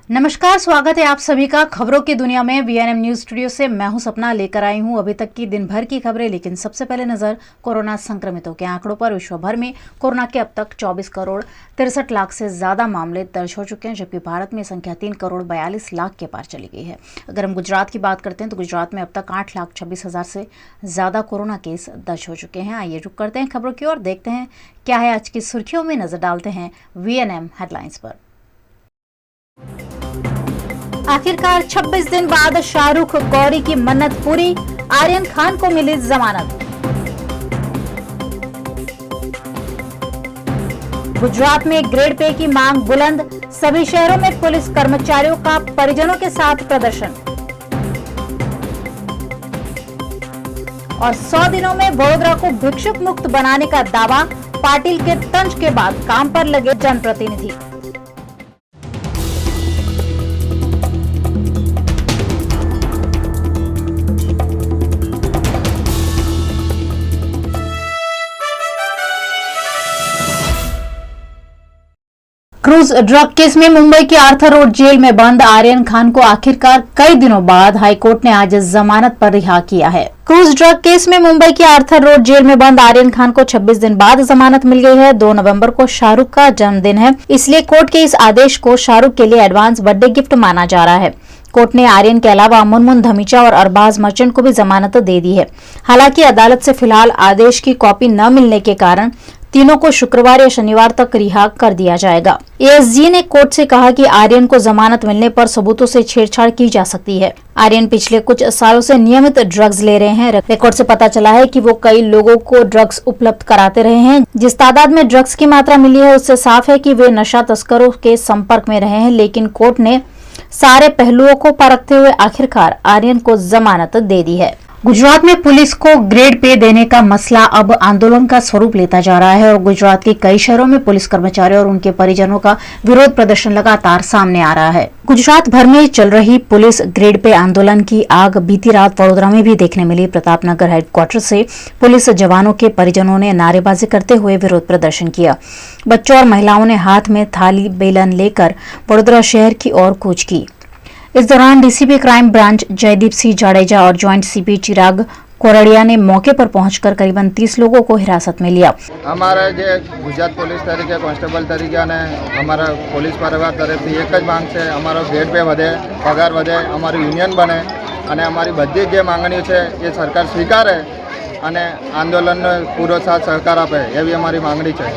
नमस्कार, स्वागत है आप सभी का खबरों की दुनिया में। वीएनएम न्यूज स्टूडियो से मैं हूं सपना, लेकर आई हूं अभी तक की दिन भर की खबरें। लेकिन सबसे पहले नजर कोरोना संक्रमितों के आंकड़ों पर। विश्व भर में कोरोना के अब तक 24 करोड़ 63 लाख से ज्यादा मामले दर्ज हो चुके हैं, जबकि भारत में संख्या 3 करोड़ 42 लाख के पार चली गई है। अगर हम गुजरात की बात करते हैं तो गुजरात में अब तक 8,26,000 से ज्यादा कोरोना केस दर्ज हो चुके हैं। आइए रुक करते हैं खबरों की ओर, देखते हैं क्या है आज की सुर्खियों में। नजर डालते हैं वीएनएम हेडलाइंस पर। आखिरकार 26 दिन बाद शाहरुख गौरी की मन्नत पूरी, आर्यन खान को मिली जमानत। गुजरात में ग्रेड पे की मांग बुलंद, सभी शहरों में पुलिस कर्मचारियों का परिजनों के साथ प्रदर्शन। और 100 दिनों में वडोदरा को भिक्षुक मुक्त बनाने का दावा, पाटिल के तंज के बाद काम पर लगे जनप्रतिनिधि। क्रूज ड्रग केस में मुंबई की आर्थर रोड जेल में बंद आर्यन खान को आखिरकार कई दिनों बाद हाईकोर्ट ने आज जमानत पर रिहा किया है। क्रूज ड्रग केस में मुंबई की आर्थर रोड जेल में बंद आर्यन खान को 26 दिन बाद जमानत मिल गई है। 2 नवंबर को शाहरुख का जन्मदिन है, इसलिए कोर्ट के इस आदेश को शाहरुख के लिए एडवांस बर्थडे गिफ्ट माना जा रहा है। कोर्ट ने आर्यन के अलावा मुनमुन धमीचा और अरबाज मर्चेंट को भी जमानत दे दी है। हालांकि अदालत से फिलहाल आदेश की कॉपी न मिलने के कारण तीनों को शुक्रवार या शनिवार तक रिहा कर दिया जाएगा। एएसजी ने कोर्ट से कहा कि आर्यन को जमानत मिलने पर सबूतों से छेड़छाड़ की जा सकती है। आर्यन पिछले कुछ सालों से नियमित ड्रग्स ले रहे हैं। रिकॉर्ड से पता चला है कि वो कई लोगों को ड्रग्स उपलब्ध कराते रहे हैं। जिस तादाद में ड्रग्स की मात्रा मिली है उससे साफ है कि वे नशा तस्करों के संपर्क में रहे हैं। लेकिन कोर्ट ने सारे पहलुओं को परखते हुए आखिरकार आर्यन को जमानत दे दी है। गुजरात में पुलिस को ग्रेड पे देने का मसला अब आंदोलन का स्वरूप लेता जा रहा है और गुजरात के कई शहरों में पुलिस कर्मचारियों और उनके परिजनों का विरोध प्रदर्शन लगातार सामने आ रहा है। गुजरात भर में चल रही पुलिस ग्रेड पे आंदोलन की आग बीती रात वडोदरा में भी देखने मिली। प्रतापनगर हेडक्वार्टर से पुलिस जवानों के परिजनों ने नारेबाजी करते हुए विरोध प्रदर्शन किया। बच्चों और महिलाओं ने हाथ में थाली बेलन लेकर वडोदरा शहर की ओर कूच की। इस दौरान DCP crime branch Jaydeep Singh Jadeja और ज्वाइंट सीपी चिराग कोरड़िया ने मौके पर पहुंचकर करीबन 30 लोगों को हिरासत में लिया। हमारा जो गुजरात पुलिस तरीके कांस्टेबल तरीके ने हमारा पुलिस परिवार तरफ से एक ज मांग है, अमारो ग्रेड पे वधे, पगार वधे, अमारी यूनियन बने और हमारी बधी जे मांगणी है ये सरकार स्वीकारे અને આંદોલનનો પૂરો સાથ સહકાર આપે એવી અમારી માંગણી છે।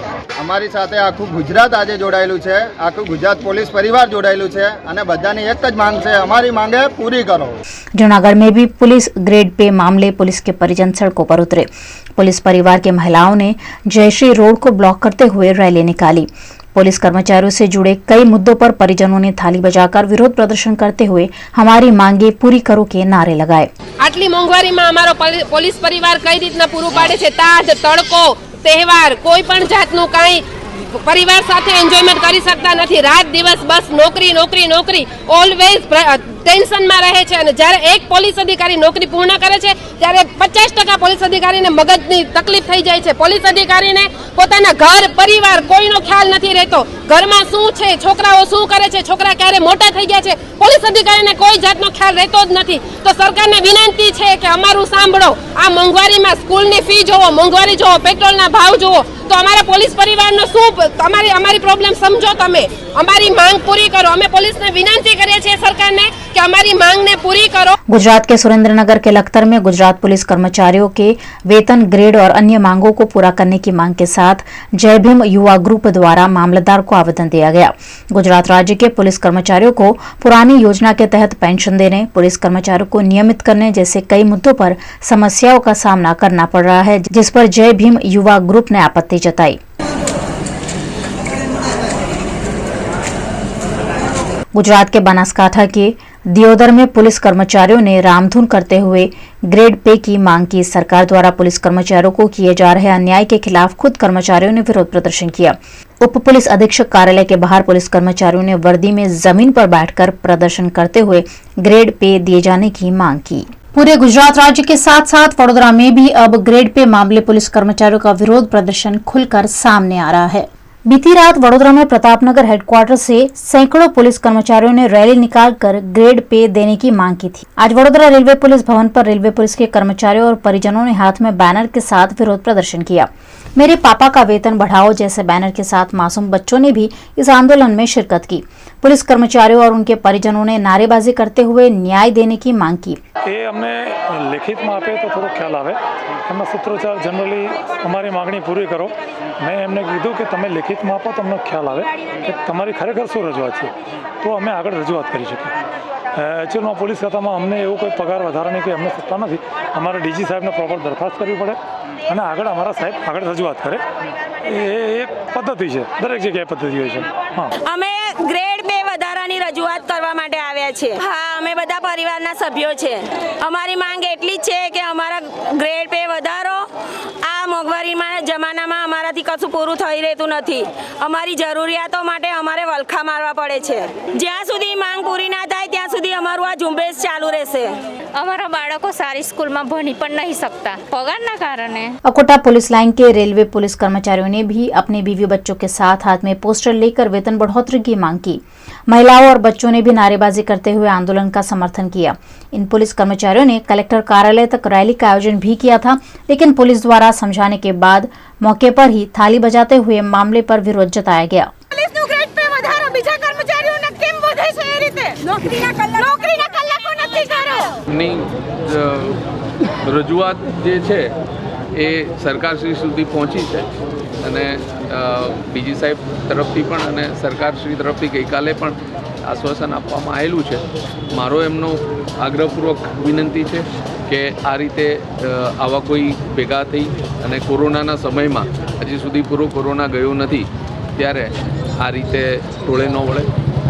અમારી સાથે આખું ગુજરાત આજે જોડાયેલું છે, આખું ગુજરાત પોલીસ પરિવાર જોડાયેલું છે અને બધાની એક જ માંગ છે, અમારી માંગે પૂરી કરો। जूनागढ़ में भी पुलिस ग्रेड पे मामले पुलिस के परिजन सड़कों पर उतरे। पुलिस परिवार के महिलाओं ने जयश्री रोड को ब्लॉक करते हुए रैली निकाली। पुलिस कर्मचारियों से जुड़े कई मुद्दों पर परिजनों ने थाली बजाकर विरोध प्रदर्शन करते हुए हमारी मांगे पूरी करो के नारे लगाए। आटली मोंघवारी में अमारो पुलिस परिवार कई रीतना पूरू पाडे छे। ताज, तड़को, तहेवार कोई पण जातनु काई परिवार साथे एन्जॉयमेंट करी सकता नहीं। रात दिवस बस नौकरी नौकरी नौकरी, ऑलवेज टेन्शन में रहे छे। अने ज्यारे एक पोलीस अधिकारी नौकरी पूर्ण करे छे त्यारे 50% पोलीस अधिकारी ने मगजनी तकलीफ थई जाय छे। पोलीस अधिकारी ने पोताना घर परिवार कोईनो ख्याल नहीं रहतो। घरमां शुं छे, छोकराओ शुं करे छे, छोकरा क्यारे मोटा थई गया छे, पोलीस अधिकारी ने कोई जातनो ख्याल रहतो ज नथी। तो सरकार ने विनंती छे के अमारुं सांभळो, आ मोंघवारी में स्कूल नी फी जोवो, मोंघवारी जोवो, पेट्रोल ना भाव जोवो, तो अमारा पोलीस परिवार नो शुं अमारी प्रॉब्लम समझो, तमे अमारी मांग पूरी करो। अमे पुलिस ने विनंती करीए छे सरकार ने कि हमारी मांग ने पूरी करो। गुजरात के सुरेंद्रनगर के लखतर में गुजरात पुलिस कर्मचारियों के वेतन, ग्रेड और अन्य मांगों को पूरा करने की मांग के साथ जय भीम युवा ग्रुप द्वारा मामलतदार को आवेदन दिया गया। गुजरात राज्य के पुलिस कर्मचारियों को पुरानी योजना के तहत पेंशन देने, पुलिस कर्मचारियों को नियमित करने जैसे कई मुद्दों पर समस्याओं का सामना करना पड़ रहा है, जिस पर जय भीम युवा ग्रुप ने आपत्ति जताई। गुजरात के बनासकांठा के दियोदर में पुलिस कर्मचारियों ने रामधुन करते हुए ग्रेड पे की मांग की। सरकार द्वारा पुलिस कर्मचारियों को किए जा रहे अन्याय के खिलाफ खुद कर्मचारियों ने विरोध प्रदर्शन किया। उप पुलिस अधीक्षक कार्यालय के बाहर पुलिस कर्मचारियों ने वर्दी में जमीन पर बैठकर प्रदर्शन करते हुए ग्रेड पे दिए जाने की मांग की। पूरे गुजरात राज्य के साथ साथ वडोदरा में भी अब ग्रेड पे मामले पुलिस कर्मचारियों का विरोध प्रदर्शन खुलकर सामने आ रहा है। बीती रात वडोदरा में प्रतापनगर हेडक्वार्टर से सैकड़ों पुलिस कर्मचारियों ने रैली निकालकर ग्रेड पे देने की मांग की थी। आज वडोदरा रेलवे पुलिस भवन पर रेलवे पुलिस के कर्मचारियों और परिजनों ने हाथ में बैनर के साथ विरोध प्रदर्शन किया। मेरे पापा का वेतन बढ़ाओ जैसे बैनर के साथ मासूम बच्चों ने भी इस आंदोलन में शिरकत की। पुलिस कर्मचारियों और उनके परिजनों ने नारेबाजी करते हुए न्याय देने की मांग की। ये अमने लिखित में आपे तो थोड़ा ख्याल आवे एमना सूत्रोच्चार जनरली हमारी मांगणी पूरी करो। मैं एमने कीधुं कि तमे लिखित में आपो तो अमने ख्याल आवे कि तमारी खरेखर शुं रजूआत छे तो अमे आगळ रजूआत करी शकीए। एक्चुअलમાં પોલીસ ખાતામાં અમને એવું કોઈ પગાર વધારાની કે અમને સત્તા નથી। અમારે ડીજી સાહેબને પ્રોપર દરખાસ્ત કરવી પડે અને આગળ અમારા સાહેબ આગળ રજૂઆત કરે એ એક પદ્ધતિ છે, દરેક જગ્યાએ પદ્ધતિ હોય છે। હા, અમે ગ્રેડ બે વધારાની રજૂઆત કરવા માટે આવ્યા છે। હા, અમે બધા પરિવારના સભ્યો છે। અમારી માંગ એટલી જ છે કે અમારા ગ્રેડ બે વધારો। આ મોંઘવારીમાં જમાનામાં અમારાથી કશું પૂરું થઈ રહેતું નથી। અમારી જરૂરિયાતો માટે અમારે વલખા મારવા પડે છે। જ્યાં સુધી માંગ પૂરી ના થાય ત્યાં સુધી અમારું આ ઝુંબેશ ચાલુ રહેશે। અમારા બાળકો સારી સ્કૂલમાં ભણી પણ નહીં શકતા પગારના કારણે। अकोटा पुलिस लाइन के रेलवे पुलिस कर्मचारियों ने भी अपने बीवी बच्चों के साथ हाथ में पोस्टर लेकर वेतन बढ़ोतरी की मांग की। महिलाओं और बच्चों ने भी नारेबाजी करते हुए आंदोलन का समर्थन किया। इन पुलिस कर्मचारियों ने कलेक्टर कार्यालय तक रैली का आयोजन भी किया था, लेकिन पुलिस द्वारा समझाने के बाद मौके पर ही थाली बजाते हुए मामले पर विरोध जताया गया। રજૂઆત જે છે એ સરકારશ્રી સુધી પહોંચી છે અને ડીજી સાહેબ તરફથી પણ અને સરકારશ્રી તરફથી ગઈકાલે પણ આશ્વાસન આપવામાં આવેલું છે। મારો એમનો આગ્રહપૂર્વક વિનંતી છે કે આ રીતે આવા કોઈ ભેગા થઈ અને કોરોનાના સમયમાં હજી સુધી પૂરો કોરોના ગયો નથી ત્યારે આ રીતે ટોળે ન વળે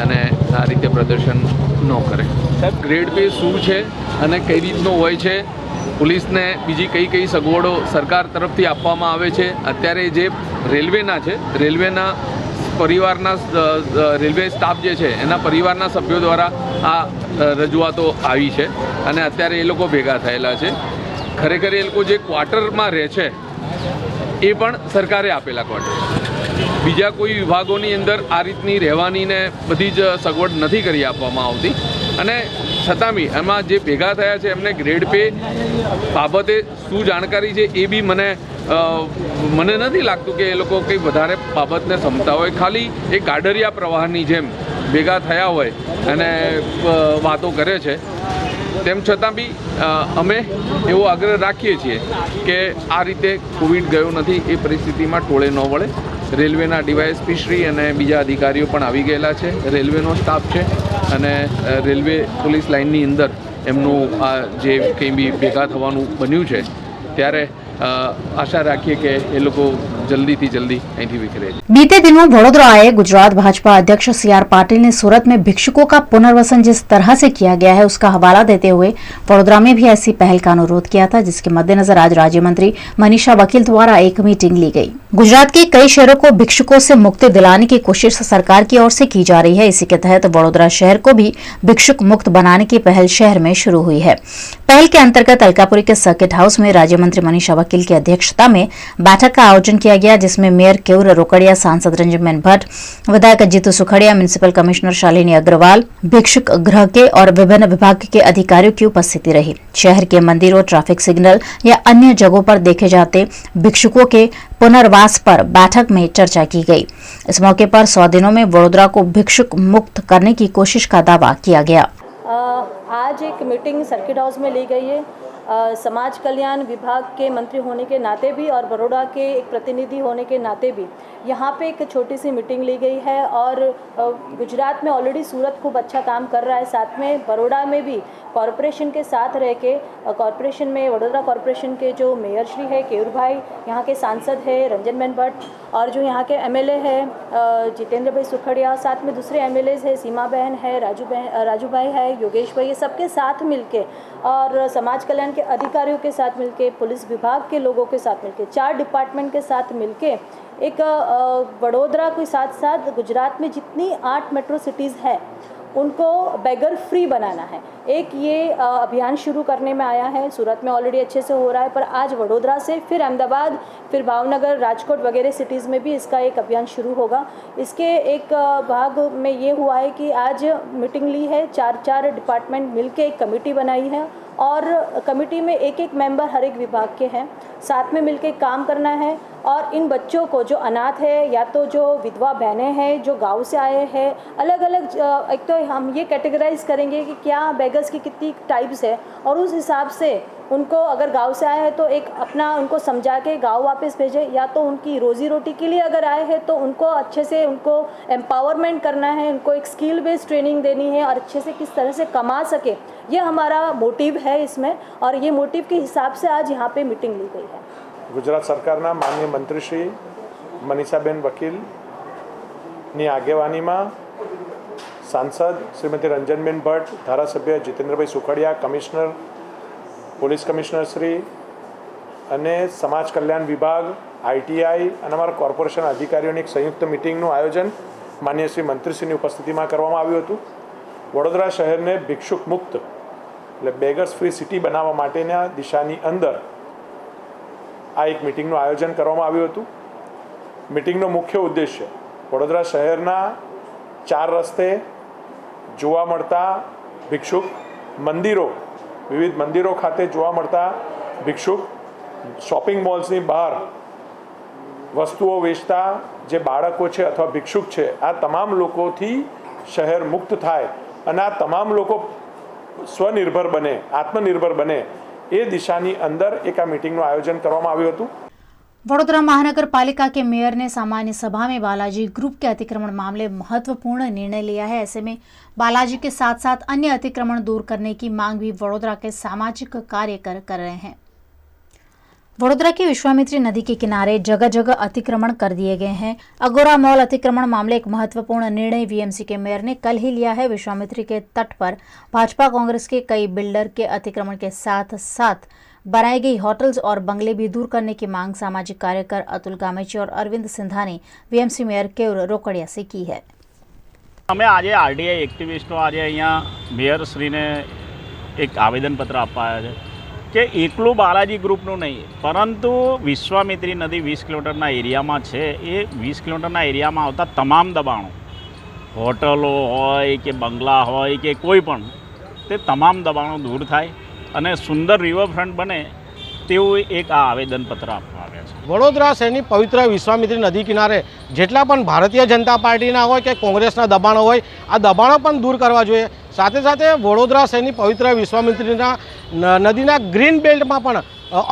અને આ રીતે પ્રદર્શન ન કરે। સાહેબ, ગ્રેડ પે શું છે અને કઈ રીતનો હોય છે, પોલીસને બીજી કઈ કઈ સગવડો સરકાર તરફથી આપવામાં આવે છે, અત્યારે જે રેલવેના છે રેલવેના પરિવારના રેલવે સ્ટાફ જે છે એના પરિવારના સભ્યો દ્વારા આ રજૂઆતો આવી છે અને અત્યારે એ લોકો ભેગા થયેલા છે। ખરેખર એ લોકો જે ક્વાર્ટરમાં રહે છે એ પણ સરકારે આપેલા ક્વાર્ટર, બીજા કોઈ વિભાગોની અંદર આ રીતની રહેવાની ને બધી જ સગવડ નથી કરી આપવામાં આવતી અને છતાં બી એમાં જે ભેગા થયા છે એમને ગ્રેડ પે બાબતે શું જાણકારી છે એ બી મને નથી લાગતું કે એ લોકો કંઈ વધારે બાબતને સમજતા હોય। ખાલી એક ગાડરિયા પ્રવાહની જેમ ભેગા થયા હોય અને વાતો કરે છે। તેમ છતાં બી અમે એવો આગ્રહ રાખીએ છીએ કે આ રીતે કોવિડ ગયો નથી એ પરિસ્થિતિમાં ટોળે ન વળે। રેલવેના ડીવાયએસપી શ્રી અને બીજા અધિકારીઓ પણ આવી ગયેલા છે, રેલવેનો સ્ટાફ છે અને રેલવે પોલીસ લાઇનની અંદર એમનું આ જે કંઈ બી ભેગા થવાનું બન્યું છે ત્યારે आशा रखिए कि ये लोग जल्दी थी जल्दी અહીંથી વિખરે। बीते दिनों वडोदरा आए गुजरात भाजपा अध्यक्ष CR पाटिल ने सूरत में भिक्षुकों का पुनर्वसन जिस तरह से किया गया है उसका हवाला देते हुए वडोदरा में भी ऐसी पहल का अनुरोध किया था, जिसके मद्देनजर आज राज्य मंत्री मनीषा वकील द्वारा एक मीटिंग ली गई। गुजरात के कई शहरों को भिक्षुकों से मुक्ति दिलाने की कोशिश सरकार की ओर से की जा रही है। इसी के तहत वडोदरा शहर को भी भिक्षुक मुक्त बनाने की पहल शहर में शुरू हुई है। पहल के अंतर्गत अलकापुरी के सर्किट हाउस में राज्य मंत्री मनीषा वकील की अध्यक्षता में बैठक का आयोजन किया गया, जिसमें मेयर केयूर रोकड़िया, सांसद रंजनबेन भट्ट, विधायक जीतू सुखड़िया, म्युनिसिपल कमिश्नर शालिनी अग्रवाल, भिक्षुक गृह के और विभिन्न विभाग के अधिकारियों की उपस्थिति रही। शहर के मंदिरों, ट्रैफिक सिग्नल या अन्य जगहों पर देखे जाते भिक्षुकों के पुनर्वास पर बैठक में चर्चा की गई। इस मौके पर 100 दिनों में वडोदरा को भिक्षुक मुक्त करने की कोशिश का दावा किया गया। आज एक मीटिंग सर्किट हाउस में ली गई है। समाज कल्याण विभाग के मंत्री होने के नाते भी और बड़ौदा के एक प्रतिनिधि होने के नाते भी यहाँ पे एक छोटी सी मीटिंग ली गई है। और गुजरात में ऑलरेडी सूरत खूब अच्छा काम कर रहा है, साथ में बड़ौदा में भी कॉरपोरेशन के साथ रह के कॉरपोरेशन में वडोदरा कॉरपोरेशन के जो मेयर श्री है केयूर भाई, यहाँ के सांसद है रंजनबेन भट्ट और जो यहाँ के MLA है जितेंद्र भाई सुखड़िया, साथ में दूसरे MLAs है सीमा बहन है, राजू भाई है, योगेश भाई, ये सबके साथ मिलके और समाज कल्याण के अधिकारियों के साथ मिलके, पुलिस विभाग के लोगों के साथ मिलके, 4 डिपार्टमेंट के साथ मिलके एक वडोदरा के साथ साथ गुजरात में जितनी 8 मेट्रो सिटीज़ है उनको बेगर फ्री बनाना है। एक ये अभियान शुरू करने में आया है, सूरत में ऑलरेडी अच्छे से हो रहा है, पर आज वडोदरा से फिर अहमदाबाद, फिर भावनगर, राजकोट वगैरह सिटीज़ में भी इसका एक अभियान शुरू होगा। इसके एक भाग में ये हुआ है कि आज मीटिंग ली है, 4 डिपार्टमेंट मिलके एक कमेटी बनाई है और कमेटी में एक मेंबर हर एक विभाग के हैं, साथ में मिलके काम करना है और इन बच्चों को जो अनाथ है या तो जो विधवा बहनें हैं जो गांव से आए हैं, अलग अलग एक तो हम ये कैटेगराइज करेंगे कि क्या बेगर्स की कितनी टाइप्स है और उस हिसाब से उनको अगर गांव से आए हैं तो एक अपना उनको समझा के गांव वापस भेजे, या तो उनकी रोजी रोटी के लिए अगर आए हैं तो उनको अच्छे से उनको एम्पावरमेंट करना है, उनको एक स्किल बेस्ड ट्रेनिंग देनी है और अच्छे से किस तरह से कमा सके, ये हमारा मोटिव है इसमें। और ये मोटिव के हिसाब से आज यहाँ पे मीटिंग ली गई है। गुजरात सरकारना माननीय मंत्री श्री मनीषाबेन वकीलની આગેવાનીમાં सांसद श्रीमती रंजनबेन भट्ट, धारासभ्य Jitendrabhai Sukhadia, commissioner police commissioner Shri અને સમાજ કલ્યાણ વિભાગ, આઈટીઆઈ અને અમારા કોર્પોરેશન અધિકારીઓની એક સંયુક્ત મિટિંગનું આયોજન માનનીય શ્રી મંત્રીશ્રીની ઉપસ્થિતિમાં કરવામાં આવ્યું હતું। વડોદરા શહેરને ભિક્ષુક મુક્ત એટલે બેગર્સ ફ્રી સિટી બનાવવા માટેના દિશાની અંદર આ એક મિટિંગનું આયોજન કરવામાં આવ્યું હતું। મિટિંગનો મુખ્ય ઉદ્દેશ્ય વડોદરા શહેરના 4 રસ્તે જોવા મળતા ભિક્ષુક મંદિરો, વિવિધ મંદિરો ખાતે જોવા મળતા ભિક્ષુક, શોપિંગ મોલ્સની બહાર વસ્તુઓ વેચતા જે બાળકો છે અથવા ભિક્ષુક છે, આ તમામ લોકોથી શહેર મુક્ત થાય અને આ તમામ લોકો સ્વનિર્ભર બને, આત્મનિર્ભર બને, એ દિશાની અંદર એક આ મીટિંગનું આયોજન કરવામાં આવ્યું હતું। वडोदरा महानगर पालिका के मेयर ने सामान्य सभा में बालाजी ग्रुप के अतिक्रमण मामले महत्वपूर्ण निर्णय लिया है। ऐसे में बालाजी के साथ साथ अन्य अतिक्रमण दूर करने की मांग भी वडोदरा के सामाजिक कार्यकर कर रहे हैं। वडोदरा की विश्वामित्री नदी के किनारे जगह जगह अतिक्रमण कर दिए गए हैं। अगोरा मॉल अतिक्रमण मामले एक महत्वपूर्ण निर्णय वीएमसी के मेयर ने कल ही लिया है। विश्वामित्री के तट पर भाजपा कांग्रेस के कई बिल्डर के अतिक्रमण के साथ साथ बनाई गई होटल्स और बंगले भी दूर करने की मांग सामाजिक कार्यकर अतुल गामेची और अरविंद सिंधा ने वीएमसी मेयर केवल रोकड़िया से की है। અમે આજે આરટીઆઈ એક્ટિવિસ્ટો આજે અહીંયા મેયરશ્રીને એક આવેદનપત્ર આપવા આવ્યા છે કે એકલું બાલાજી ગ્રુપનું નહીં, પરંતુ વિશ્વામિત્રી નદી 20 કિલોમીટરના એરિયામાં છે, એ 20 કિલોમીટરના એરિયામાં આવતા તમામ દબાણો, હોટલો હોય કે બંગલા હોય કે કોઈ પણ, તે તમામ દબાણો દૂર થાય અને સુંદર રિવરફ્રન્ટ બને તેવું એક આ આવેદનપત્ર આપવા આવ્યા છે। વડોદરા શહેરની પવિત્ર વિશ્વામિત્રી નદી કિનારે જેટલા પણ ભારતીય જનતા પાર્ટીના હોય કે કોંગ્રેસના દબાણો હોય, આ દબાણો પણ દૂર કરવા જોઈએ। સાથે સાથે વડોદરા શહેરની પવિત્ર વિશ્વામિત્રીના નદીના ગ્રીન બેલ્ટમાં પણ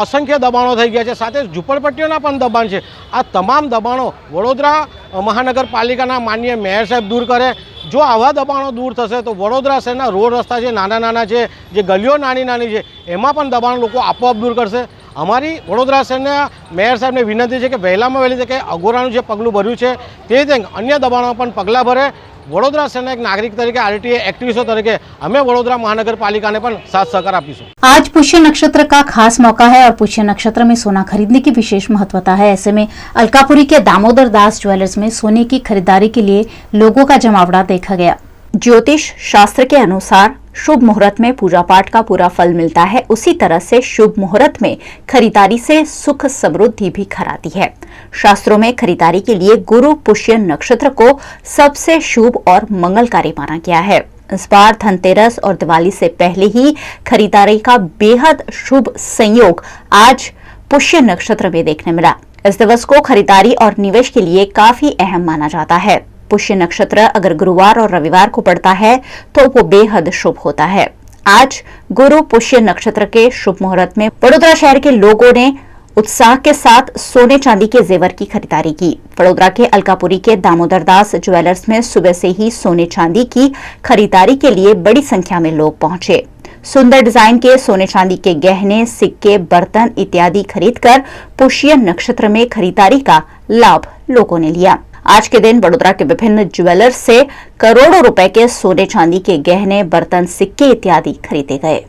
असंख्य दबाणों થઈ ગયા છે, સાથે ઝૂંપડપટ્ટીઓના પણ દબાણ છે। આ તમામ દબાણો વડોદરા મહાનગરપાલિકાના માનનીય મેયર સાહેબ દૂર કરે। જો આવા દબાણો દૂર થશે તો વડોદરા શહેરના રોડ રસ્તા છે, નાના નાના છે, જે ગલીઓ નાની નાની છે, એમાં પણ દબાણ લોકો આપોઆપ દૂર કરશે। અમારી વડોદરા શહેરના મેયર સાહેબને વિનંતી છે કે વહેલામાં વહેલી તકે અગોરાનું જે પગલું ભર્યું છે તે જ અન્ય દબાણો પણ પગલાં ભરે। वडोदरा शहर एक नागरिक तरीके आरटीआई एक्टिविस्टों तरीके हमें वडोदरा महानगर पालिका ने साथ सहकार आपीशु। आज पुष्य नक्षत्र का खास मौका है और पुष्य नक्षत्र में सोना खरीदने की विशेष महत्वता है। ऐसे में अलकापुरी के दामोदर दास ज्वेलर्स में सोने की खरीदारी के लिए लोगों का जमावड़ा देखा गया। ज्योतिष शास्त्र के अनुसार शुभ मुहूर्त में पूजा पाठ का पूरा फल मिलता है, उसी तरह से शुभ मुहूर्त में खरीदारी से सुख समृद्धि भी घर आती है। शास्त्रों में खरीदारी के लिए गुरु पुष्य नक्षत्र को सबसे शुभ और मंगलकारी माना गया है। इस बार धनतेरस और दिवाली से पहले ही खरीदारी का बेहद शुभ संयोग आज पुष्य नक्षत्र में देखने मिला। इस दिवस को खरीदारी और निवेश के लिए काफी अहम माना जाता है। पुष्य नक्षत्र अगर गुरुवार और रविवार को पड़ता है तो वो बेहद शुभ होता है। आज गुरु पुष्य नक्षत्र के शुभ मुहूर्त में वडोदरा शहर के लोगों ने उत्साह के साथ सोने चांदी के जेवर की खरीदारी की। वडोदरा के अलकापुरी के दामोदर दास ज्वेलर्स में सुबह से ही सोने चांदी की खरीदारी के लिए बड़ी संख्या में लोग पहुंचे। सुंदर डिजाइन के सोने चांदी के गहने, सिक्के, बर्तन इत्यादि खरीदकर पुष्य नक्षत्र में खरीदारी का लाभ लोगों ने लिया। आज के दिन वडोदरा के विभिन्न ज्वेलर्स से करोड़ों रुपए के सोने चांदी के गहने, बर्तन, सिक्के इत्यादि खरीदे गए।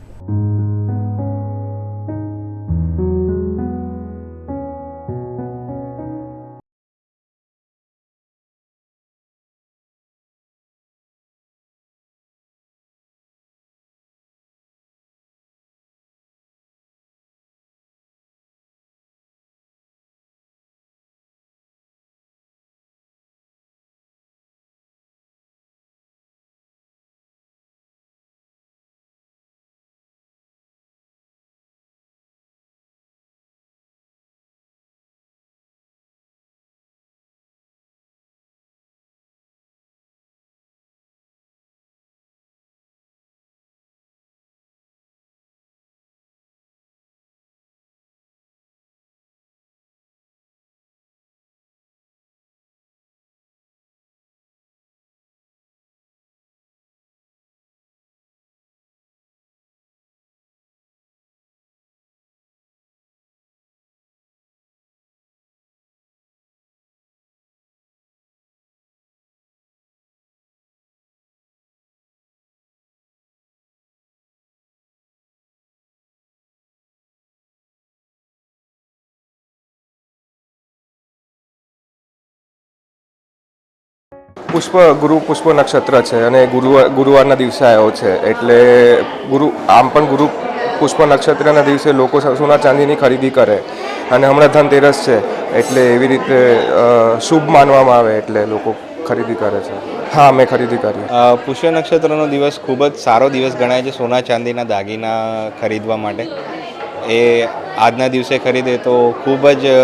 ગુરુ પુષ્પ નક્ષત્ર છે અને ગુરુવારના દિવસે આવ્યો છે એટલે આમ પણ ગુરુ પુષ્પ નક્ષત્રના દિવસે લોકો સોના ચાંદીની ખરીદી કરે અને હમણાં ધનતેરસ છે એટલે એવી રીતે શુભ માનવામાં આવે એટલે લોકો ખરીદી કરે છે. હા, મેં ખરીદી કરી. પુષ્ય નક્ષત્રનો દિવસ ખૂબ જ સારો દિવસ ગણાય છે સોના ચાંદીના દાગીના ખરીદવા માટે. એ આજના દિવસે ખરીદે તો ખૂબ જ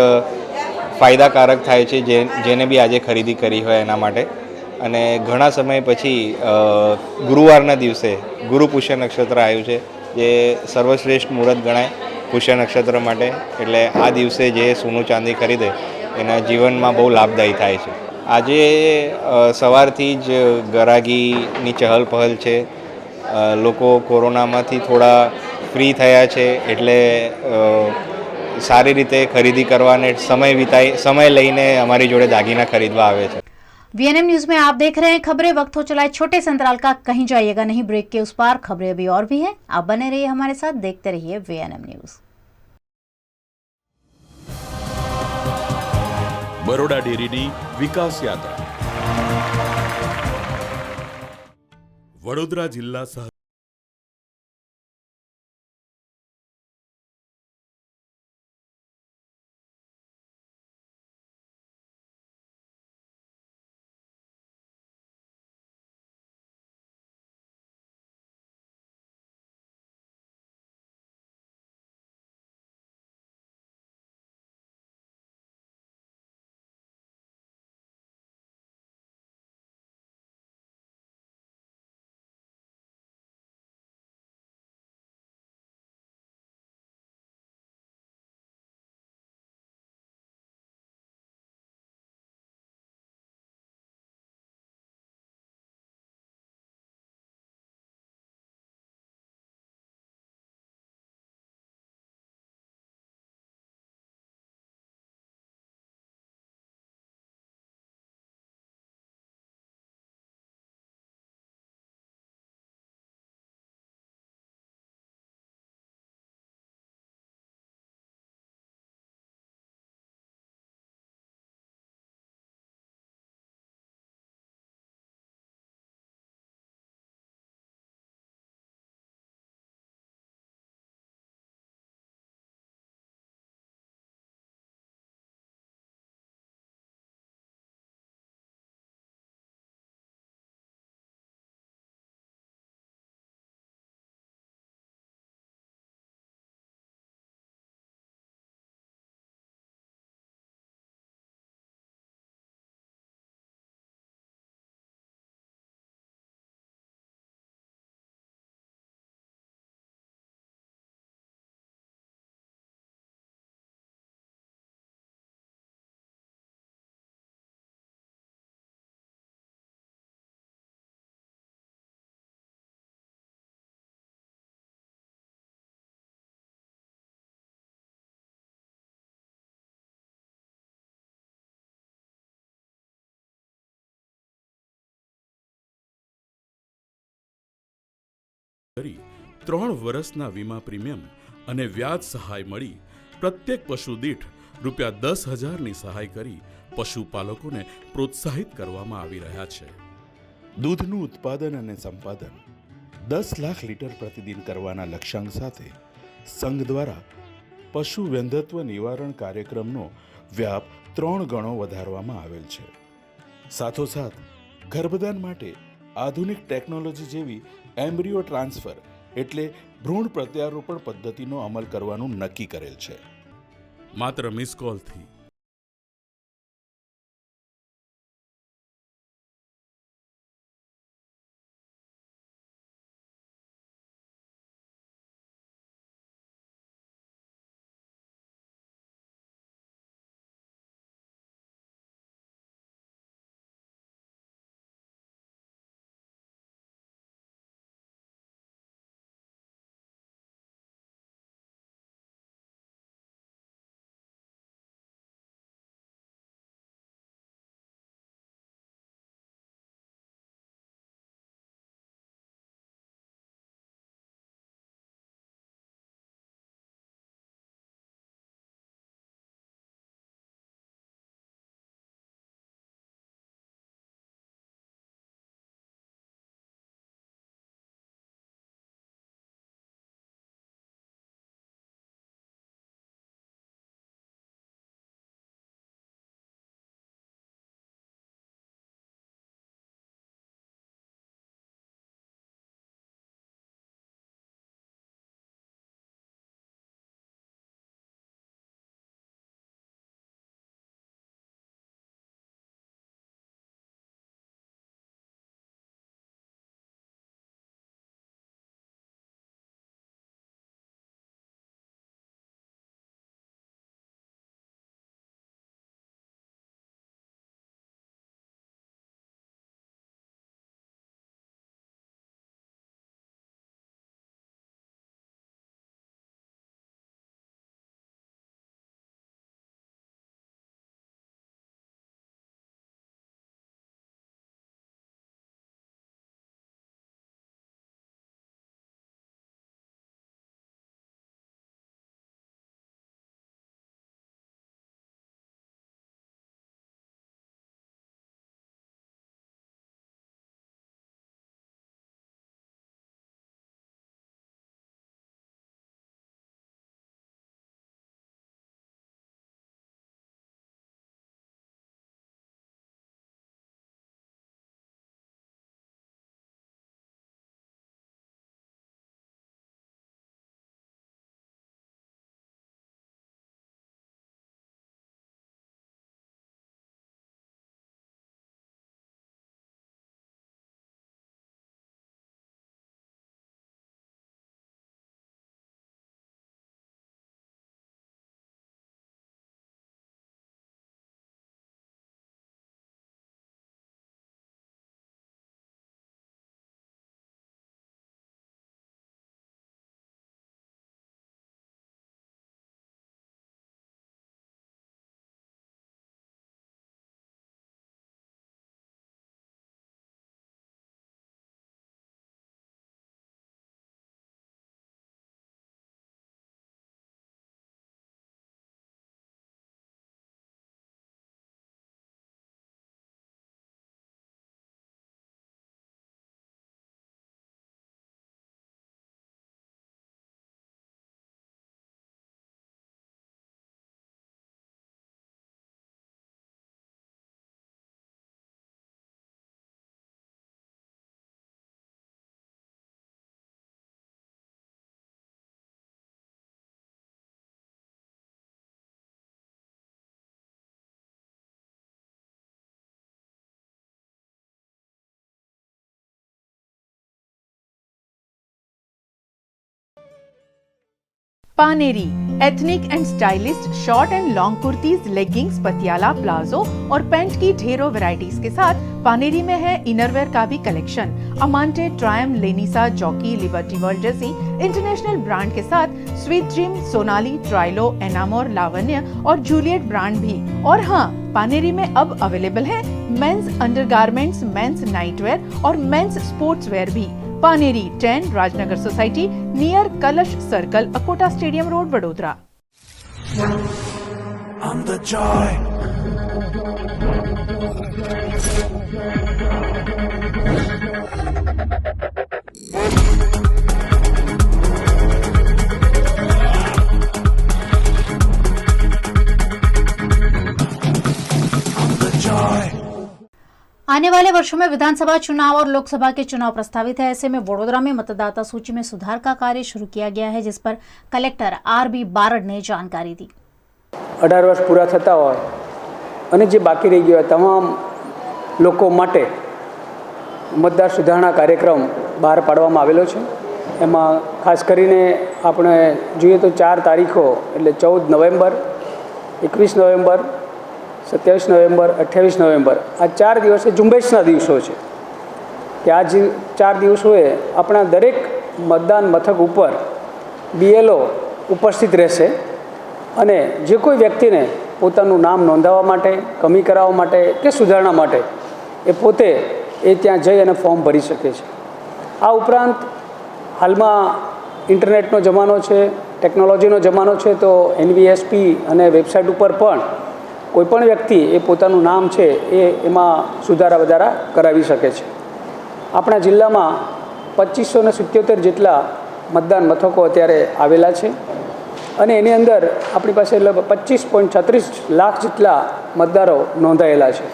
ફાયદાકારક થાય છે જેને બી આજે ખરીદી કરી હોય એના માટે. અને ઘણા સમય પછી ગુરુવારના દિવસે ગુરુ પુષ્ય નક્ષત્ર આવ્યું છે જે સર્વશ્રેષ્ઠ મુહૂર્ત ગણાય પુષ્ય નક્ષત્ર માટે. એટલે આ દિવસે જે સોનું ચાંદી ખરીદે એના જીવનમાં બહુ લાભદાયી થાય છે. આજે સવારથી જ ગરાગીની ચહલ પહલ છે. લોકો કોરોનામાંથી થોડા ફ્રી થયા છે એટલે સારી રીતે ખરીદી કરવાને સમય લઈને અમારી જોડે દાગીના खरीदवा આવે છે. वीएनएम न्यूज में आप देख रहे हैं खबरें। वक्त हो चला है छोटे से अंतराल का, कहीं जाइएगा नहीं, ब्रेक के उस पार खबरें अभी और भी हैं। आप बने रहिए हमारे साथ, देखते रहिए वीएनएम न्यूज। बरोडा डेरीनी विकास यात्रा वडोदरा जिल्ला सह કરી 3 વર્ષના વીમા પ્રીમિયમ અને વ્યાજ સહાય મળી પ્રત્યેક પશુ દીઠ ₹10,000ની સહાય કરી પશુપાલકોને પ્રોત્સાહિત કરવામાં આવી રહ્યા છે. દૂધનું ઉત્પાદન અને સંપાદન 10 લાખ લીટર પ્રતિદિન કરવાના લક્ષ્યાંક સાથે સંઘ દ્વારા પશુ વેંધત્વ નિવારણ કાર્યક્રમનો વ્યાપ 3 ગણો વધારવામાં આવેલ છે. સાથોસાથ ગર્ભદાન માટે આધુનિક ટેકનોલોજી જેવી એમ્બ્રિયો ટ્રાન્સફર એટલે ભ્રૂણ પ્રત્યારોપણ પદ્ધતિનો અમલ કરવાનું નક્કી કરેલ છે. માત્ર મિસ કોલથી Paneri ethnic and stylist short and long kurtis, leggings, Patiala, palazzo और पैंट की ढेरों वैरायटीज के साथ पानेरी में है इनरवेयर का भी कलेक्शन। अमांटे, ट्रायम, लेनिसा, जॉकी, लिबर्टी वर्ल्ड जैसी इंटरनेशनल ब्रांड के साथ स्वीट ड्रीम, सोनाली, ट्राइलो, एनामोर, लावण्य और जूलियट ब्रांड भी। और हाँ, पानेरी में अब अवेलेबल है मेंस अंडरगारमेंट्स, मेंस नाइटवेयर और मेंस स्पोर्ट्स वेयर भी। पानेरी 10 राजनगर सोसाइटी नियर कलश circle, Akota stadium road, Vadodara. I'm the joy. आने वाले वर्षों में विधानसभा चुनाव और लोकसभा के चुनाव प्रस्तावित है। ऐसे में वडोदरा में मतदाता सूची में सुधार का कार्य शुरू किया गया है, जिस पर कलेक्टर आर.बी. बारड ने जानकारी दी। 18 વર્ષ પૂરા થતા હોય અને જે બાકી રહી ગયા તમામ લોકો માટે મતદાર સુધારણા કાર્યક્રમ બહાર પાડવામાં આવેલો છે। એમાં ખાસ કરીને આપણે જોઈએ તો 4 તારીખો એટલે 14 નવેમ્બર, 21 નવેમ્બર, 27 નવેમ્બર, 28 નવેમ્બર આ 4 દિવસે ઝુંબેશના દિવસો છે કે આ 4 દિવસોએ આપણા દરેક મતદાન મથક ઉપર BLO ઉપસ્થિત રહેશે અને જે કોઈ વ્યક્તિને પોતાનું નામ નોંધાવવા માટે, કમી કરાવવા માટે કે સુધારણા માટે એ પોતે ત્યાં જઈ અને ફોર્મ ભરી શકે છે। આ ઉપરાંત હાલમાં ઇન્ટરનેટનો જમાનો છે, ટેકનોલોજીનો જમાનો છે, તો NVSP અને વેબસાઇટ ઉપર પણ કોઈપણ વ્યક્તિ એ પોતાનું નામ છે એ એમાં સુધારા વધારા કરાવી શકે છે। આપણા જિલ્લામાં 2577 જેટલા મતદાન મથકો અત્યારે આવેલા છે અને એની અંદર આપણી પાસે 25.36 લાખ જેટલા મતદારો નોંધાયેલા છે।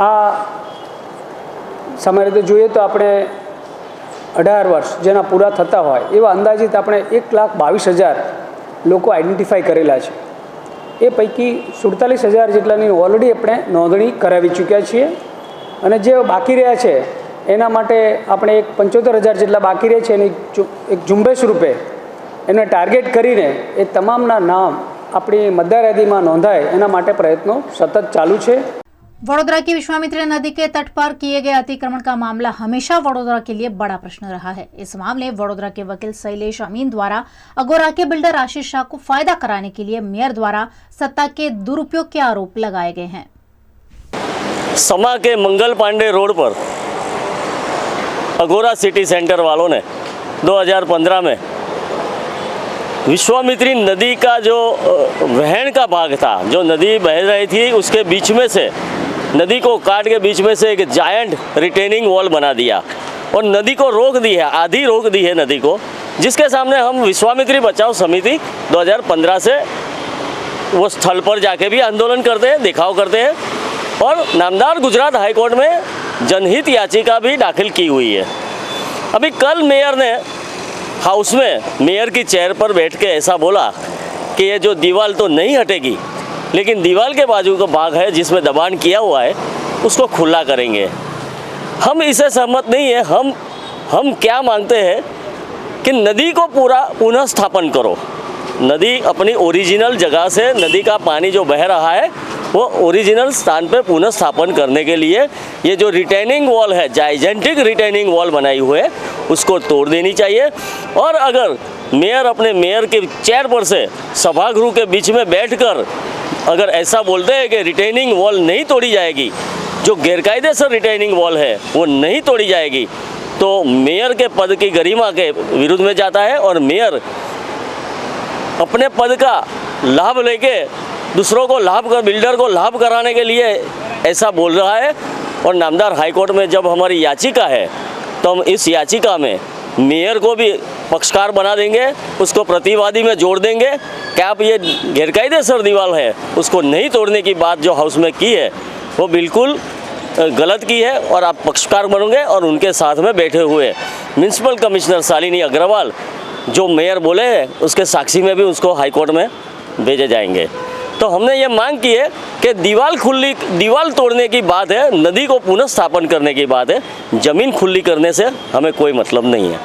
આ સામાન્ય રીતે જોઈએ તો આપણે 18 વર્ષ જેના પૂરા થતા હોય એવા અંદાજિત આપણે 1,22,000 લોકો આઈડેન્ટિફાઈ કરેલા છે। એ પૈકી 47,000 જેટલાની ઓલરેડી આપણે નોંધણી કરાવી ચૂક્યા છીએ અને જે બાકી રહ્યા છે એના માટે આપણે 75,000 જેટલા બાકી રહે છે એની એક ઝુંબેશ રૂપે એમને ટાર્ગેટ કરીને એ તમામના નામ આપણી મતદાર યાદીમાં નોંધાય એના માટે પ્રયત્નો સતત ચાલુ છે। वडोदरा की विश्वामित्री नदी के तट पर किए गए अतिक्रमण का मामला हमेशा वडोदरा के लिए बड़ा प्रश्न रहा है। इस मामले वडोदरा के वकील शैलेश अमीन द्वारा अगोरा के बिल्डर आशीष शाह को फायदा कराने के लिए मेयर द्वारा सत्ता के दुरुपयोग के आरोप लगाए गए हैं। समा के मंगल पांडे रोड पर अगोरा सिटी सेंटर वालों ने 2015 में विश्वामित्री नदी का जो वहन का भाग था, जो नदी बह रही थी उसके बीच में से नदी को काट के बीच में से एक जायंट रिटेनिंग वॉल बना दिया और नदी को रोक दी है, आधी रोक दी है नदी को, जिसके सामने हम विश्वामित्री बचाओ समिति 2015 से वो स्थल पर जाके भी आंदोलन करते हैं, दिखाव करते हैं और नामदार गुजरात हाई कोर्ट में जनहित याचिका भी दाखिल की हुई है। अभी कल मेयर ने हाउस में मेयर की चेयर पर बैठ के ऐसा बोला कि ये जो दीवार तो नहीं हटेगी, लेकिन दीवार के बाजू का भाग है जिसमें दबान किया हुआ है उसको खुला करेंगे। हम इसे सहमत नहीं है। हम क्या मांगते हैं कि नदी को पूरा पुनः स्थापन करो। नदी अपनी ओरिजिनल जगह से नदी का पानी जो बह रहा है वो ओरिजिनल स्थान पे पुनः स्थापन करने के लिए ये जो रिटेनिंग वॉल है, जाइजेंटिक रिटेनिंग वॉल बनाई हुई है, उसको तोड़ देनी चाहिए। और अगर मेयर अपने मेयर के चेयर पर से सभागृह के बीच में बैठकर अगर ऐसा बोलते हैं कि रिटेनिंग वॉल नहीं तोड़ी जाएगी, जो गैरकायदेसर रिटेनिंग वॉल है वो नहीं तोड़ी जाएगी, तो मेयर के पद की गरिमा के विरुद्ध में जाता है और मेयर अपने पद का लाभ लेके दूसरों को बिल्डर को लाभ कराने के लिए ऐसा बोल रहा है। और नामदार हाईकोर्ट में जब हमारी याचिका है तो हम इस याचिका में मेयर को भी पक्षकार बना देंगे, उसको प्रतिवादी में जोड़ देंगे कि आप ये गैरकायदेसर दीवार है उसको नहीं तोड़ने की बात जो हाउस में की है वो बिल्कुल गलत की है और आप पक्षकार बनोगे। और उनके साथ में बैठे हुए म्यूनसिपल कमिश्नर शालिनी अग्रवाल जो मेयर बोले हैं उसके साक्षी में भी उसको हाईकोर्ट में भेजे जाएंगे। तो हमने ये मांग की है कि दीवार तोड़ने की बात है, नदी को पुनः स्थापन करने की बात है, जमीन खुली करने से हमें कोई मतलब नहीं है।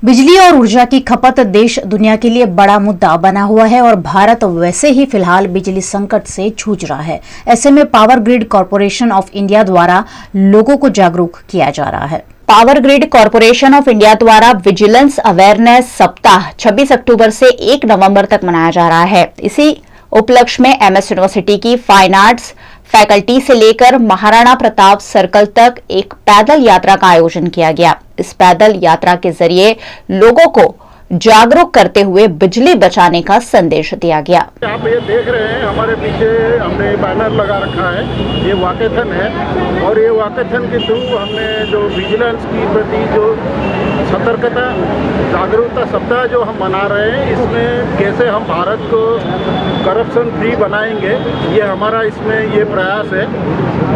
बिजली और ऊर्जा की खपत देश दुनिया के लिए बड़ा मुद्दा बना हुआ है और भारत वैसे ही फिलहाल बिजली संकट से जूझ रहा है। ऐसे में power grid corporation of India द्वारा लोगों को जागरूक किया जा रहा है। Power grid corporation of India द्वारा विजिलेंस अवेयरनेस सप्ताह 26 अक्टूबर से 1 नवंबर तक मनाया जा रहा है। इसी उपलक्ष्य में एमएस यूनिवर्सिटी की फाइन आर्ट्स फैकल्टी से लेकर महाराणा प्रताप सर्कल तक एक पैदल यात्रा का आयोजन किया गया। इस पैदल यात्रा के जरिए लोगों को जागरूक करते हुए बिजली बचाने का संदेश दिया गया। आप ये देख रहे हैं हमारे पीछे हमने बैनर लगा रखा है, ये वाकेथन है और ये वाकेथन के थ्रू हमने जो विजिलेंस की प्रति जो सतर्कता जागरूकता सप्ताह जो हम मना रहे हैं, इसमें कैसे हम भारत को करप्शन फ्री बनाएंगे, ये हमारा इसमें ये प्रयास है।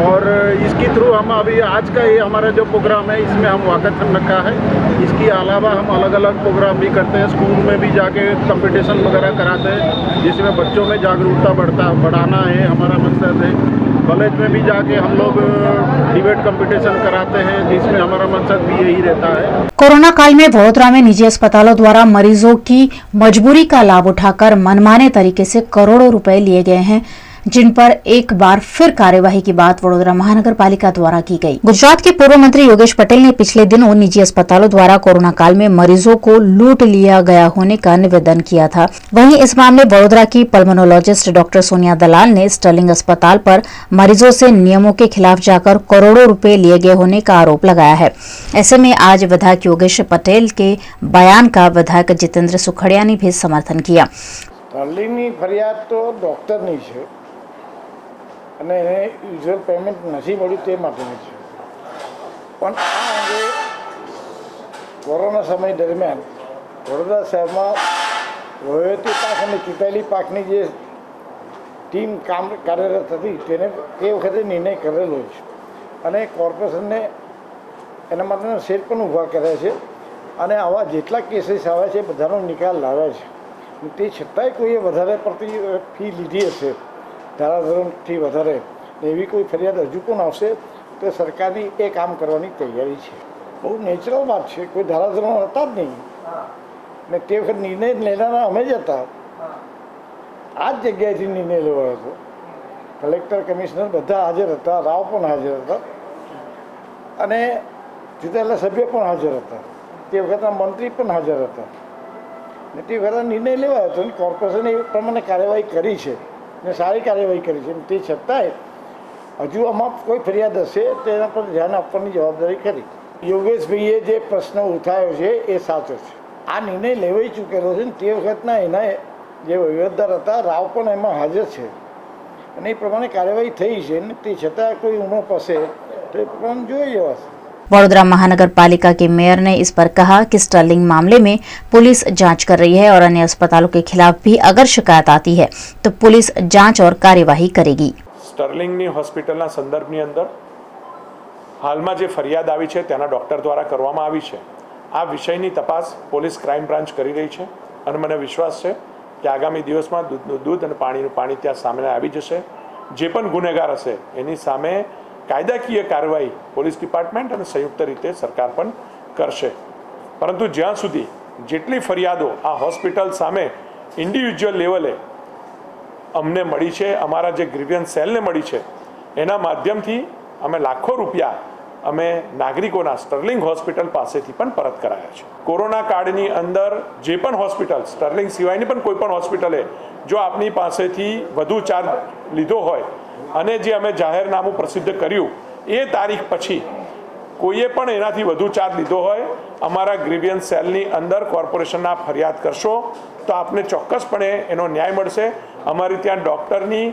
और इसके थ्रू हम अभी आज का ये हमारा जो प्रोग्राम है इसमें हम वाकेथन रखा है। इसके अलावा हम अलग अलग प्रोग्राम भी करते हैं, स्कूल में भी जाके कंपटीशन वगैरह कराते हैं जिसमें बच्चों में जागरूकता बढ़ाना है हमारा मकसद है। कॉलेज में भी जाके हम लोग डिबेट कंपटीशन कराते हैं जिसमें हमारा मकसद भी यही रहता है। कोरोना काल में वडोदरा में निजी अस्पतालों द्वारा मरीजों की मजबूरी का लाभ उठाकर मनमाने तरीके से करोड़ों रुपए लिए गए हैं, जिन पर एक बार फिर कार्यवाही की बात वडोदरा महानगर पालिका द्वारा की गई। गुजरात के पूर्व मंत्री योगेश पटेल ने पिछले दिनों निजी अस्पतालों द्वारा कोरोना काल में मरीजों को लूट लिया गया होने का निवेदन किया था। वहीं इस मामले वडोदरा की पल्मोनोलॉजिस्ट डॉक्टर सोनिया दलाल ने स्टर्लिंग अस्पताल पर मरीजों से नियमों के खिलाफ जाकर करोड़ों रुपए लिए गए होने का आरोप लगाया है। ऐसे में आज विधायक योगेश पटेल के बयान का विधायक जितेंद्र सुखड़िया ने भी समर्थन किया। સ્ટર્લિંગની ફરિયાદ તો ડૉક્ટરની છે અને એને યુઝ્યુઅલ પેમેન્ટ નથી મળ્યું તે માટેની છે, પણ આ અંગે કોરોના સમય દરમિયાન વડોદરા શહેરમાં વહીવટી પાક અને ચૂંટાયેલી પાકની જે ટીમ કામ કાર્યરત હતી તેને તે વખતે નિર્ણય કરેલો છે અને કોર્પોરેશનને એના માટેના સેટ પણ ઊભા કર્યા છે અને આવા જેટલા કેસીસ આવ્યા છે બધાનો નિકાલ લાવ્યા છે। તે છતાંય કોઈએ વધારે પડતી ફી લીધી હશે, ધારાધોરણથી વધારે એવી કોઈ ફરિયાદ હજુ પણ આવશે તો સરકારની એ કામ કરવાની તૈયારી છે। બહુ નેચરલ વાત છે, કોઈ ધારાધોરણ હતા જ નહીં ને તે વખત નિર્ણય લેનારા અમે જ હતા। આ જ જગ્યાએથી નિર્ણય લેવાયો હતો। કલેક્ટર કમિશનર બધા હાજર હતા, રાવ પણ હાજર હતા અને ચૂંટાયેલા સભ્ય પણ હાજર હતા, તે વખતના મંત્રી પણ હાજર હતા। તે વખતે નિર્ણય લેવાયો હતો અને કોર્પોરેશને એ પ્રમાણે કાર્યવાહી કરી છે ને સારી કાર્યવાહી કરી છે। તે છતાંય હજુ આમાં કોઈ ફરિયાદ હશે તેના પર ધ્યાન આપવાની જવાબદારી ખરી। યોગેશભાઈએ જે પ્રશ્ન ઉઠાવ્યો છે એ સાચો છે। આ નિર્ણય લેવાઈ ચૂકેલો છે ને તે વખતના એના જે વહીવટદાર હતા રાવ પણ એમાં હાજર છે અને એ પ્રમાણે કાર્યવાહી થઈ છે ને તે છતાં કોઈ ઉણપ હશે તો એ પ્રમાણે જોઈ જવાશે। वडोदरा महानगर पालिका के मेयर ने इस पर कहा कि स्टर्लिंग मामले में पुलिस जांच कर रही है और अन्य अस्पतालों के खिलाफ भी अगर शिकायत आती है तो पुलिस जांच और कार्यवाही करेगी। સ્ટર્લિંગની હોસ્પિટલના સંદર્ભની અંદર હાલમાં જે ફરિયાદ આવી છે તેના ડૉક્ટર દ્વારા કરવામાં આવી છે। આ વિષયની તપાસ પોલીસ ક્રાઇમ બ્રાન્ચ કરી રહી છે અને મને વિશ્વાસ છે કે આગામી દિવસમાં દૂધનું દૂધ અને પાણીનું પાણી ત્યાં સામે આવી જશે। જે પણ ગુનેગાર હશે એની સામે કાયદાકીય કાર્યવાહી પોલીસ ડિપાર્ટમેન્ટ અને સંયુક્ત રીતે સરકાર પણ કરશે। પરંતુ જ્યાં સુધી જેટલી ફરિયાદો આ હોસ્પિટલ સામે ઇન્ડિવિજ્યુઅલ લેવલે અમને મળી છે, અમારા જે ગ્રીવિયન્સ સેલને મળી છે એના માધ્યમથી અમે લાખો રૂપિયા અમે નાગરિકોના સ્ટર્લિંગ હોસ્પિટલ પાસેથી પણ પરત કરાયા છે। કોરોના કાળની અંદર જે પણ હોસ્પિટલ સ્ટર્લિંગ સિવાયની પણ કોઈ પણ હોસ્પિટલે જો આપની પાસેથી વધુ ચાર્જ લીધો હોય અને જે અમે જાહેરનામું પ્રસિદ્ધ કર્યું એ તારીખ પછી કોઈએ પણ એનાથી વધુ ચાર્જ લીધો હોય અમારા ગ્રીવિયન્સ સેલની અંદર કોર્પોરેશનના ફરિયાદ કરશો તો આપને ચોક્કસપણે એનો ન્યાય મળશે। અમારી ત્યાં ડૉક્ટરની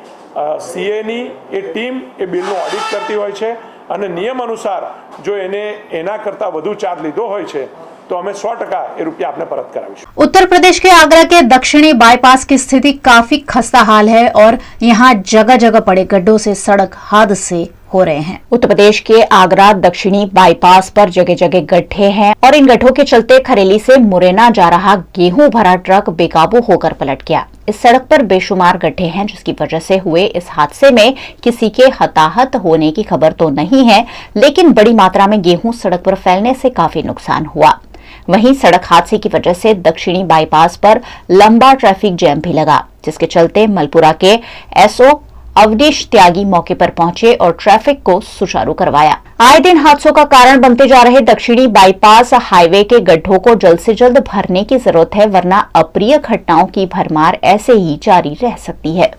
સીએની એ ટીમ એ બિલનું ઓડિટ કરતી હોય છે અને નિયમ અનુસાર જો એને એના કરતાં વધુ ચાર્જ લીધો હોય છે तो हमें 100% ये रुपया आपने परत करावी। उत्तर प्रदेश के आगरा के दक्षिणी बाईपास की स्थिति काफी खस्ता हाल है और यहाँ जगह जगह पड़े गड्ढों से सड़क हादसे हो रहे हैं। उत्तर प्रदेश के आगरा दक्षिणी बाईपास पर जगह जगह गड्ढे हैं और इन गड्ढों के चलते खरेली से मुरैना जा रहा गेहूं भरा ट्रक बेकाबू होकर पलट गया। इस सड़क पर बेशुमार गड्ढे हैं जिसकी वजह से हुए इस हादसे में किसी के हताहत होने की खबर तो नहीं है, लेकिन बड़ी मात्रा में गेहूं सड़क पर फैलने से काफी नुकसान हुआ। वहीं सड़क हादसे की वजह से दक्षिणी बाईपास पर लंबा ट्रैफिक जैम भी लगा, जिसके चलते मलपुरा के एसओ अवनीश त्यागी मौके पर पहुंचे और ट्रैफिक को सुचारू करवाया। आए दिन हादसों का कारण बनते जा रहे दक्षिणी बाईपास हाईवे के गड्ढों को जल्द से जल्द भरने की जरूरत है, वरना अप्रिय घटनाओं की भरमार ऐसे ही जारी रह सकती है।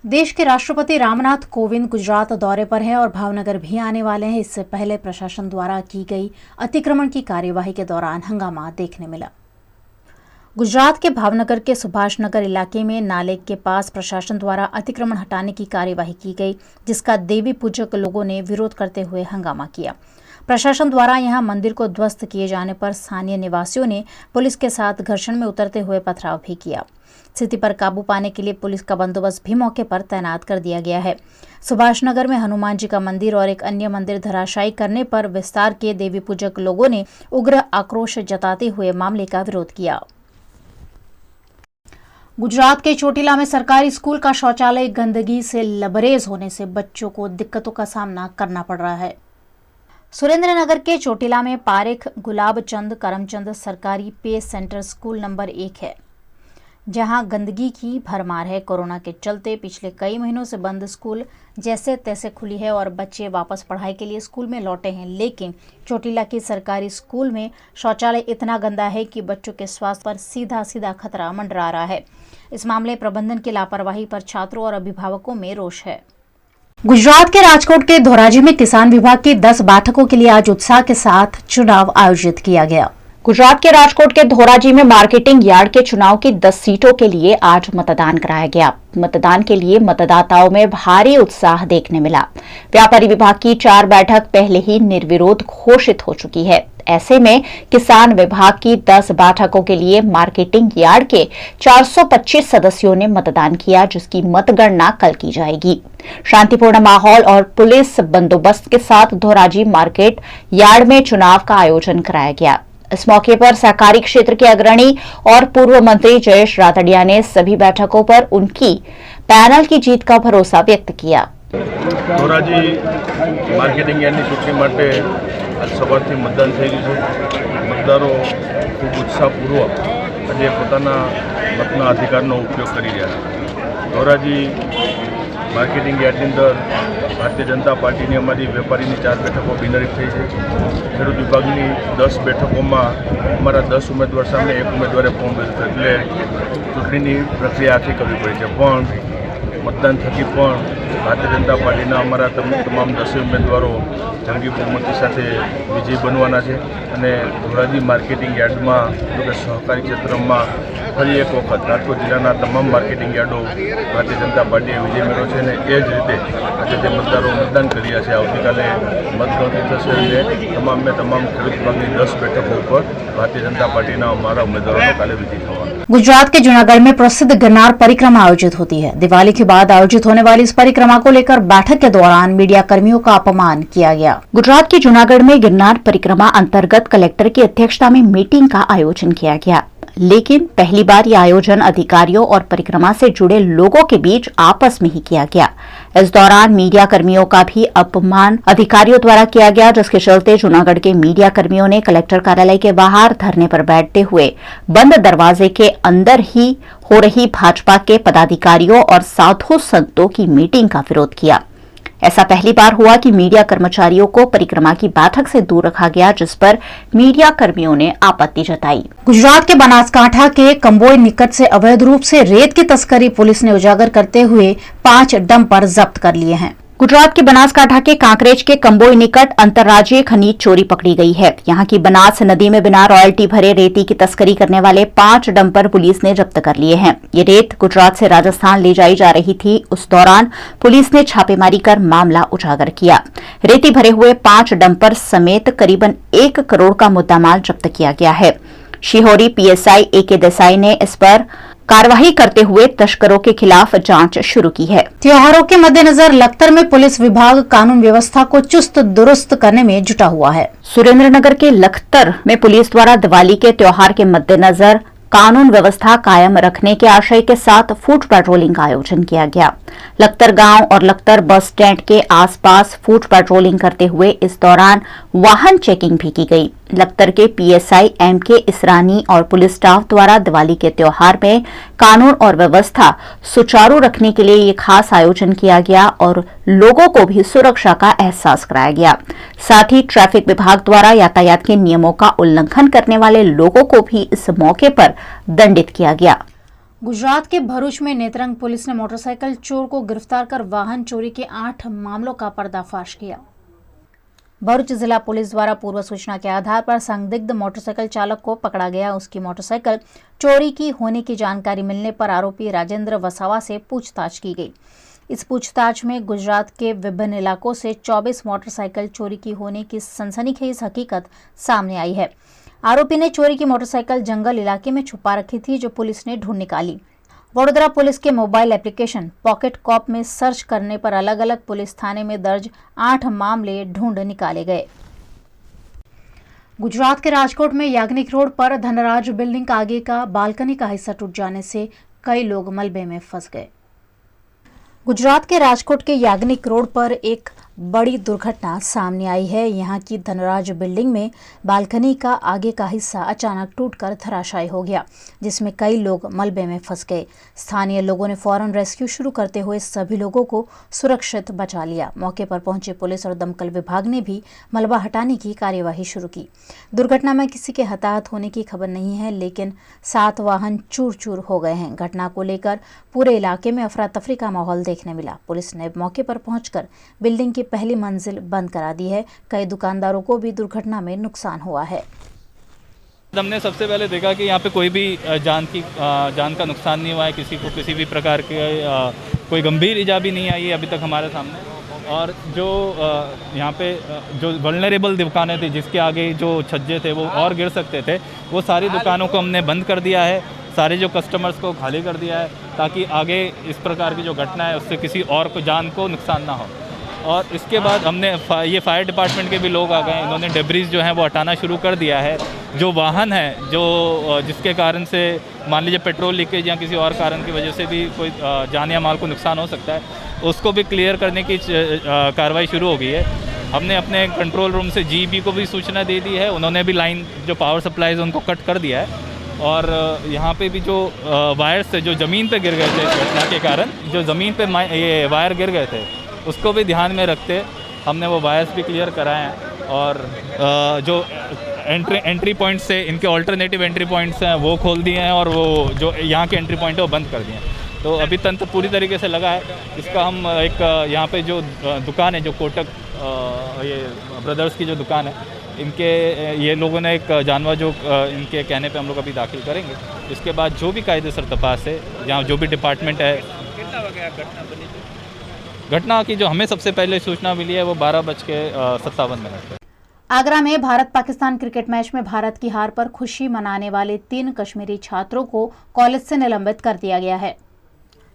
देश के राष्ट्रपति रामनाथ कोविंद गुजरात दौरे पर हैं और भावनगर भी आने वाले हैं। इससे पहले प्रशासन द्वारा की गई अतिक्रमण की कार्यवाही के दौरान हंगामा देखने मिला। गुजरात के भावनगर के सुभाष नगर इलाके में नाले के पास प्रशासन द्वारा अतिक्रमण हटाने की कार्यवाही की गई, जिसका देवी पूजक लोगों ने विरोध करते हुए हंगामा किया। प्रशासन द्वारा यहां मंदिर को ध्वस्त किए जाने पर स्थानीय निवासियों ने पुलिस के साथ घर्षण में उतरते हुए पथराव भी किया। स्थिति पर काबू पाने के लिए पुलिस का बंदोबस्त भी मौके पर तैनात कर दिया गया है। सुभाष नगर में हनुमान जी का मंदिर और एक अन्य मंदिर धराशायी करने पर विस्तार के देवी पूजक लोगों ने उग्र आक्रोश जताते हुए मामले का विरोध किया। गुजरात के चोटिला में सरकारी स्कूल का शौचालय गंदगी से लबरेज होने से बच्चों को दिक्कतों का सामना करना पड़ रहा है। सुरेंद्रनगर के चोटिला में पारेख गुलाब चंद करमचंद सरकारी पे सेंटर स्कूल नंबर 1 है, जहां गंदगी की भरमार है। कोरोना के चलते पिछले कई महीनों से बंद स्कूल जैसे तैसे खुली है और बच्चे वापस पढ़ाई के लिए स्कूल में लौटे हैं, लेकिन चोटिला की सरकारी स्कूल में शौचालय इतना गंदा है कि बच्चों के स्वास्थ्य पर सीधा सीधा खतरा मंडरा रहा है। इस मामले प्रबंधन की लापरवाही पर छात्रों और अभिभावकों में रोष है। गुजरात के राजकोट के धोराजी में किसान विभाग की 10 बैठकों के लिए आज उत्साह के साथ चुनाव आयोजित किया गया। गुजरात के राजकोट के धोराजी में मार्केटिंग यार्ड के चुनाव की 10 सीटों के लिए आज मतदान कराया गया। मतदान के लिए मतदाताओं में भारी उत्साह देखने मिला। व्यापारी विभाग की 4 बैठक पहले ही निर्विरोध घोषित हो चुकी है। ऐसे में किसान विभाग की 10 बैठकों के लिए मार्केटिंग यार्ड के 425 सदस्यों ने मतदान किया, जिसकी मतगणना कल की जाएगी। शांतिपूर्ण माहौल और पुलिस बंदोबस्त के साथ धोराजी मार्केट यार्ड में चुनाव का आयोजन कराया गया। इस मौके पर सहकारी क्षेत्र के अग्रणी और पूर्व मंत्री जयेश रातड़िया ने सभी बैठकों पर उनकी पैनल की जीत का भरोसा व्यक्त किया। ધોરાજી માર્કેટિંગ યાર્ડની ચૂંટણી માટે આજ સવારથી મતદાન થઈ રહ્યું છે। મતદારો ખૂબ ઉત્સાહપૂર્વક આજે પોતાના મતના અધિકારનો ઉપયોગ કરી રહ્યા છે। ધોરાજી માર્કેટિંગ યાર્ડની અંદર ભારતીય જનતા પાર્ટીની અમારી વેપારીની 4 બેઠકો બિનહરીફ થઈ છે। ખેડૂત વિભાગની 10 બેઠકોમાં અમારા 10 ઉમેદવાર સામે 1 ઉમેદવારે ફોર્મ ભર્યું છે, એટલે ચૂંટણીની પ્રક્રિયા આખી કરવી પડી છે। પણ मतदान थकी पण भारतीय जनता पार्टी अमरा तमाम 10 उम्मीदवारों जंगी बहुमती साथे विजयी बनवाना है। धोराजी मार्केटिंग यार्ड में जो सहकारी क्षेत्र में फरी एक वक्त राजकोट जिला तमाम मार्केटिंग यार्डों भारतीय जनता पार्टी विजय मेळव्यो छे। ए ज रीते आज मतदारों मतदान कर्या छे। आवतीकाले मतगणतरी थशे એટલે તમામ ખેડૂત વિભાગની 10 બેઠકો पर भारतीय जनता पार्टी अमरा उम्मीदवारों काले विजयी थवाना। गुजरात के जूनागढ़ में प्रसिद्ध गिरनार परिक्रमा आयोजित होती है। दिवाली के बाद आयोजित होने वाली इस परिक्रमा को लेकर बैठक के दौरान मीडिया कर्मियों का अपमान किया गया। गुजरात के जूनागढ़ में गिरनार परिक्रमा अंतर्गत कलेक्टर की अध्यक्षता में मीटिंग का आयोजन किया गया, लेकिन पहली बार यह आयोजन अधिकारियों और परिक्रमा से जुड़े लोगों के बीच आपस में ही किया गया। इस दौरान मीडिया कर्मियों का भी अपमान अधिकारियों द्वारा किया गया, जिसके चलते जूनागढ़ के मीडिया कर्मियों ने कलेक्टर कार्यालय के बाहर धरने पर बैठते हुए बंद दरवाजे के अंदर ही हो रही भाजपा के पदाधिकारियों और साधु संतों की मीटिंग का विरोध किया। ऐसा पहली बार हुआ कि मीडिया कर्मचारियों को परिक्रमा की बैठक से दूर रखा गया, जिस पर मीडिया कर्मियों ने आपत्ति जताई। गुजरात के बनासकांठा के कंबोई निकट से अवैध रूप से रेत की तस्करी पुलिस ने उजागर करते हुए 5 डंपर जब्त कर लिए हैं। गुजरात के बनासकांठा के कांकरेज के कंबोई निकट अंतर्राज्यीय खनिज चोरी पकड़ी गई है। यहाँ की बनास नदी में बिना रॉयल्टी भरे रेती की तस्करी करने वाले 5 डंपर पुलिस ने जब्त कर लिए हैं। ये रेत गुजरात से राजस्थान ले जाई जा रही थी। उस दौरान पुलिस ने छापेमारी कर मामला उजागर किया। रेती भरे हुए 5 डंपर समेत करीबन 1 करोड़ का मुद्दामाल जब्त किया गया है। शिहोरी पीएसआई एके देसाई ने इस पर कार्रवाई करते हुए तस्करों के खिलाफ जांच शुरू की है। त्योहारों के मद्देनजर लखतर में पुलिस विभाग कानून व्यवस्था को चुस्त दुरुस्त करने में जुटा हुआ है। सुरेंद्रनगर के लखतर में पुलिस द्वारा दिवाली के त्योहार के मद्देनजर कानून व्यवस्था कायम रखने के आशय के साथ फुट पेट्रोलिंग का आयोजन किया गया। लखतर गांव और लखतर बस स्टैंड के आसपास फुट पेट्रोलिंग करते हुए इस दौरान वाहन चेकिंग भी की गई। लखतर के पीएसआई एमके इसरानी और पुलिस स्टाफ द्वारा दिवाली के त्योहार में कानून और व्यवस्था सुचारू रखने के लिए ये खास आयोजन किया गया और लोगों को भी सुरक्षा का एहसास कराया गया। साथ ही ट्रैफिक विभाग द्वारा यातायात के नियमों का उल्लंघन करने वाले लोगों को भी इस मौके पर दंडित किया गया। गुजरात के भरूच में नेत्रंग पुलिस ने मोटरसाइकिल चोर को गिरफ्तार कर वाहन चोरी के 8 मामलों का पर्दाफाश किया। भरूच जिला पुलिस द्वारा पूर्व सूचना के आधार पर संदिग्ध मोटरसाइकिल चालक को पकड़ा गया। उसकी मोटरसाइकिल चोरी की होने की जानकारी मिलने पर आरोपी राजेंद्र वसावा से पूछताछ की गई। इस पूछताछ में गुजरात के विभिन्न इलाकों से 24 मोटरसाइकिल चोरी की होने की सनसनीखेज हकीकत सामने आई है। आरोपी ने चोरी की मोटरसाइकिल जंगल इलाके में छुपा रखी थी, जो पुलिस ने ढूंढ निकाली। वडोदरा पुलिस के मोबाइल एप्लीकेशन पॉकेट कॉप में सर्च करने पर अलग अलग पुलिस थाने में दर्ज 8 मामले ढूंढ निकाले गए। गुजरात के राजकोट में याग्निक रोड पर धनराज बिल्डिंग आगे का बालकनी का हिस्सा टूट जाने से कई लोग मलबे में फंस गए। गुजरात के राजकोट के याग्निक रोड पर एक बड़ी दुर्घटना सामने आई है। यहां की धनराज बिल्डिंग में बालकनी का आगे का हिस्सा अचानक टूटकर धराशायी हो गया, जिसमें कई लोग मलबे में फंस गए। स्थानीय लोगों ने फौरन रेस्क्यू शुरू करते हुए सभी लोगों को सुरक्षित बचा लिया। मौके पर पहुंचे पुलिस और दमकल विभाग ने भी मलबा हटाने की कार्यवाही शुरू की। दुर्घटना में किसी के हताहत होने की खबर नहीं है, लेकिन 7 वाहन चूर चूर हो गए हैं। घटना को लेकर पूरे इलाके में अफरा तफरी का माहौल देखने मिला। पुलिस ने मौके पर पहुंचकर बिल्डिंग की पहली मंजिल बंद करा दी है। कई दुकानदारों को भी दुर्घटना में नुकसान हुआ है। हमने सबसे पहले देखा कि यहाँ पे कोई भी जान का नुकसान नहीं हुआ है, किसी को किसी भी प्रकार के कोई गंभीर ईजा भी नहीं आई है अभी तक हमारे सामने। और जो यहाँ पे जो वल्नरेबल दुकानें थी, जिसके आगे जो छज्जे थे वो और गिर सकते थे, वो सारी दुकानों को हमने बंद कर दिया है। सारे जो कस्टमर्स को खाली कर दिया है, ताकि आगे इस प्रकार की जो घटना है उससे किसी और को जान को नुकसान ना हो। और इसके बाद हमने ये फायर डिपार्टमेंट के भी लोग आ गए, इन्होंने डेब्रीज जो हैं वो हटाना शुरू कर दिया है। जो वाहन है जो जिसके कारण से मान लीजिए पेट्रोल लीकेज या किसी और कारण की वजह से भी कोई जान या माल को नुकसान हो सकता है, उसको भी क्लियर करने की कार्रवाई शुरू हो गई है। हमने अपने कंट्रोल रूम से जीबी को भी सूचना दे दी है, उन्होंने भी लाइन जो पावर सप्लाई है उनको कट कर दिया है। और यहाँ पे भी जो वायर्स थे जो ज़मीन पे गिर गए थे इस घटना के कारण, जो ज़मीन पे ये वायर गिर गए थे, उसको भी ध्यान में रखते हमने वो वायर्स भी क्लियर कराए हैं। और जो एंट्री पॉइंट्स से इनके ऑल्टरनेटिव एंट्री पॉइंट्स हैं वो खोल दिए हैं, और वो जो यहाँ के एंट्री पॉइंट है वो बंद कर दिए हैं। तो अभी तंत्र पूरी तरीके से लगा है। इसका हम एक यहाँ पे जो दुकान है, जो कोटक ये ब्रदर्स की जो दुकान है, इनके ये लोगों ने एक जानवर जो इनके कहने पे हम लोग अभी दाखिल करेंगे। इसके बाद जो भी कायदेसर तपास है, जहाँ जो भी डिपार्टमेंट है, घटना की जो हमें सबसे पहले सूचना मिली है वो 12:57 आगरा में भारत पाकिस्तान क्रिकेट मैच में भारत की हार पर खुशी मनाने वाले 3 कश्मीरी छात्रों को कॉलेज से निलंबित कर दिया गया है।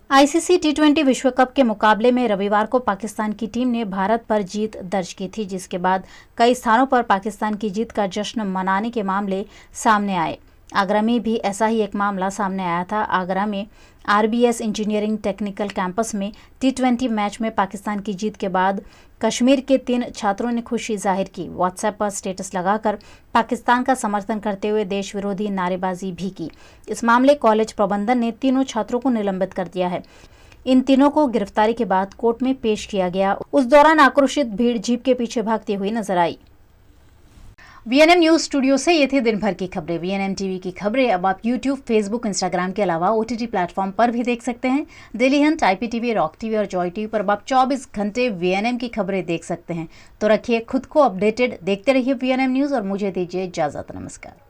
आईसीसी T20 विश्व कप के मुकाबले में रविवार को पाकिस्तान की टीम ने भारत पर जीत दर्ज की थी, जिसके बाद कई स्थानों पर पाकिस्तान की जीत का जश्न मनाने के मामले सामने आए। आगरा में भी ऐसा ही एक मामला सामने आया था। आगरा में RBS इंजीनियरिंग टेक्निकल कैंपस में T20 मैच में पाकिस्तान की जीत के बाद कश्मीर के 3 छात्रों ने खुशी जाहिर की। व्हाट्सएप पर स्टेटस लगाकर पाकिस्तान का समर्थन करते हुए देश विरोधी नारेबाजी भी की। इस मामले कॉलेज प्रबंधन ने तीनों छात्रों को निलंबित कर दिया है। इन तीनों को गिरफ्तारी के बाद कोर्ट में पेश किया गया। उस दौरान आक्रोशित भीड़ जीप के पीछे भागती हुई नजर आई। VNM न्यूज स्टूडियो से ये थी दिन भर की खबरें। VNM टीवी की खबरें अब आप YouTube, Facebook, Instagram के अलावा OTT प्लेटफॉर्म पर भी देख सकते हैं। Daily Hunt, IPTV, rock TV और जॉय टीवी पर अब आप 24 घंटे VNM की खबरें देख सकते हैं। तो रखिए खुद को अपडेटेड, देखते रहिए VNM न्यूज और मुझे दीजिए इजाजत। नमस्कार।